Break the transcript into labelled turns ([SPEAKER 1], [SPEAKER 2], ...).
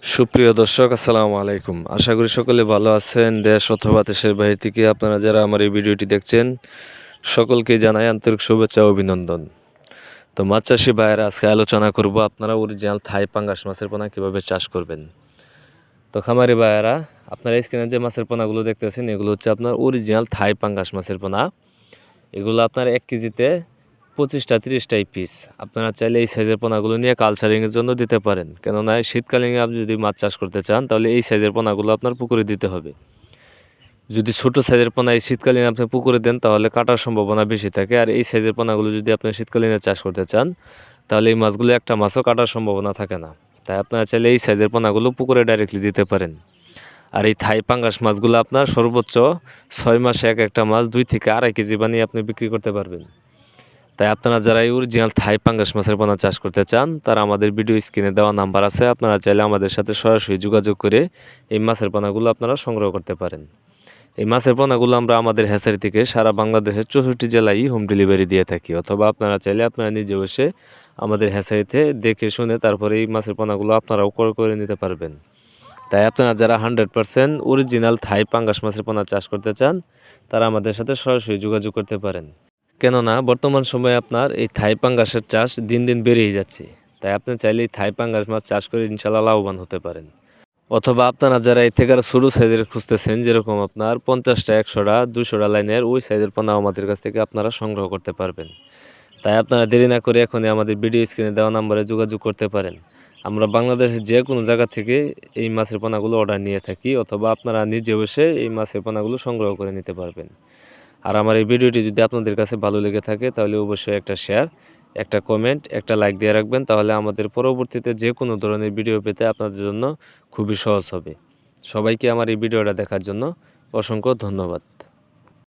[SPEAKER 1] সুপ্রিয় দর্শক আসসালামু আলাইকুম। আশা করি সকলে ভালো আছেন। দেশ অথবা দেশের বাইরে থেকে আপনারা যারা আমার এই ভিডিওটি দেখছেন সকলকে জানাই আন্তরিক শুভেচ্ছা ও অভিনন্দন। তো মাছ চাষি ভাইয়েরা আজকে আলোচনা করব আপনারা অরিজিনাল থাই পাঙ্গাস মাছের পোনা কীভাবে চাষ করবেন। তো খামারি ভাইয়েরা আপনারা স্ক্রিনে যে মাছের পোনাগুলো দেখতেছেন এগুলো হচ্ছে আপনার অরিজিনাল থাই পাঙ্গাস মাছের পোনা। এগুলো আপনার 1 কেজিতে 25টা 30টাই পিস। আপনারা চাইলে এই সাইজের পোনাগুলো নিয়ে কালচারিংয়ের জন্য দিতে পারেন, কেননা শীতকালীন আপনি যদি মাছ চাষ করতে চান তাহলে এই সাইজের পোনাগুলো আপনার পুকুরে দিতে হবে। যদি ছোট সাইজের পোনা এই শীতকালীন আপনি পুকুরে দেন তাহলে কাটার সম্ভাবনা বেশি থাকে, আর এই সাইজের পোনাগুলো যদি আপনি শীতকালীনে চাষ করতে চান তাহলে এই মাছগুলো একটা মাছও কাটার সম্ভাবনা থাকে না। তাই আপনারা চাইলে এই সাইজের পোনাগুলো পুকুরে ডাইরেক্টলি দিতে পারেন। আর এই থাই পাঙ্গাস মাছগুলো আপনার সর্বোচ্চ 6 মাসে এক একটা মাছ 2 থেকে 2.5 কেজি বানিয়ে আপনি বিক্রি করতে পারবেন। তাই আপনারা যারা এই অরিজিনাল থাই পাঙ্গাস মাছের পোনা চাষ করতে চান তারা আমাদের ভিডিও স্ক্রিনে দেওয়া নাম্বার আছে, আপনারা চাইলে আমাদের সাথে সরাসরি যোগাযোগ করে এই মাছের পোনাগুলো আপনারা সংগ্রহ করতে পারেন। এই মাছের পোনাগুলো আমরা আমাদের হ্যাচারি থেকে সারা বাংলাদেশের 64 জেলায় হোম ডেলিভারি দিয়ে থাকি, অথবা আপনারা চাইলে আপনারা নিজে বসে আমাদের হ্যাচারিতে দেখে শুনে তারপরে এই মাছের পোনাগুলো আপনারাও ক্রয় করে নিতে পারবেন। তাই আপনারা যারা 100% অরিজিনাল থাই পাঙ্গাস মাছের পোনা চাষ করতে চান তারা আমাদের সাথে সরাসরি যোগাযোগ করতে পারেন। কেননা বর্তমান সময়ে আপনার এই থাই পাঙ্গাসের চাষ দিন দিন বেড়েই যাচ্ছে। তাই আপনি চাইলে এই থাই পাঙ্গাস মাছ চাষ করে ইনশাল্লাহ লাভবান হতে পারেন। অথবা আপনারা যারা এই থেকে আরো ছোটো সাইজের খুঁজতেছেন, যেরকম আপনার 50টা 100টা 200টা লাইনের ওই সাইজের পোনা আমাদের কাছ থেকে আপনারা সংগ্রহ করতে পারবেন। তাই আপনারা দেরি না করে এখনই আমাদের ভিডিও স্ক্রিনে দেওয়া নাম্বারে যোগাযোগ করতে পারেন। আমরা বাংলাদেশের যে কোনো জায়গা থেকে এই মাছের পোনাগুলো অর্ডার নিয়ে থাকি, অথবা আপনারা নিজে বসে এই মাছের পোনাগুলো সংগ্রহ করে নিতে পারবেন। আর আমার এই ভিডিওটি যদি আপনাদের কাছে ভালো লেগে থাকে তাহলে অবশ্যই একটা শেয়ার, একটা কমেন্ট, একটা লাইক দিয়ে রাখবেন। তাহলে আমাদের পরবর্তীতে যে কোনো ধরনের ভিডিও পেতে আপনাদের জন্য খুবই সহজ হবে। সবাইকে আমার এই ভিডিওটা দেখার জন্য অসংখ্য ধন্যবাদ।